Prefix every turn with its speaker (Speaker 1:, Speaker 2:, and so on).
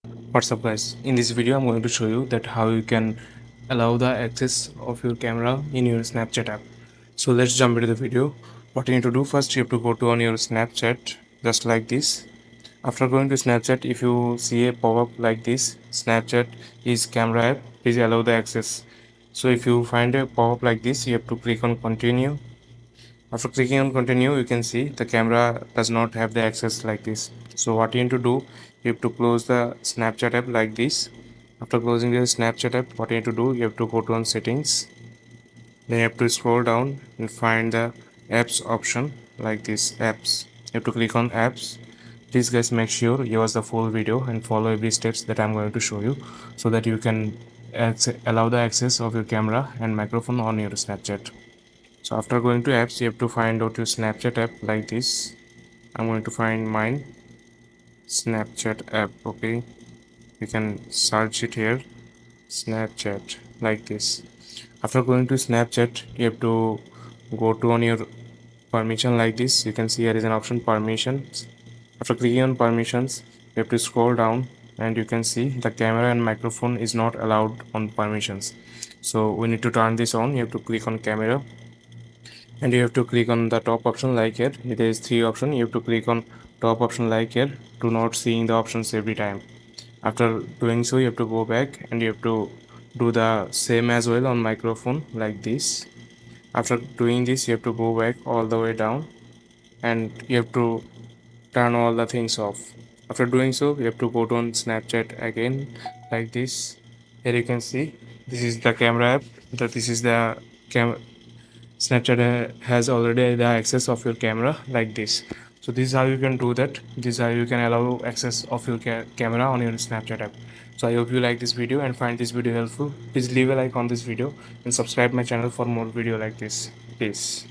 Speaker 1: What's up guys, in this video I'm going to show you that how you can allow the access of your camera in your Snapchat app. So let's jump into the video. What you need to do, first you have to go to on your Snapchat just like this. After going to Snapchat, if you see a pop-up like this, Snapchat is camera app, please allow the access. So if you find a pop-up like this, you have to click on continue. After clicking on continue, you can see the camera does not have the access like this. So what you need to do, you have to close the Snapchat app like this. After closing the Snapchat app, what you need to do, you have to go to on settings. Then you have to scroll down and find the apps option like this, apps. You have to click on apps. Please guys, make sure you watch the full video and follow every steps that I'm going to show you so that you can allow the access of your camera and microphone on your Snapchat. So after going to apps, you have to find out your Snapchat app like this. I'm going to find mine, Snapchat app. Okay, you can search it here, Snapchat, like this. After going to Snapchat, you have to go to on your permission like this. You can see here is an option permissions. After clicking on permissions, you have to scroll down and you can see the camera and microphone is not allowed on permissions. So we need to turn this on. You have to click on camera and you have to click on the top option like here. It is three option. You have to click on top option like here to not seeing the options every time. After doing so, you have to go back and you have to do the same as well on microphone like this. After doing this, you have to go back all the way down and you have to turn all the things off. After doing so, you have to go to on Snapchat again like this. Here you can see this is the camera app. That this is the cam Snapchat has already the access of your camera like this. So this is how you can do that. This is how you can allow access of your camera on your Snapchat app. So I hope you like this video and find this video helpful. Please leave a like on this video and subscribe my channel for more video like this. Peace.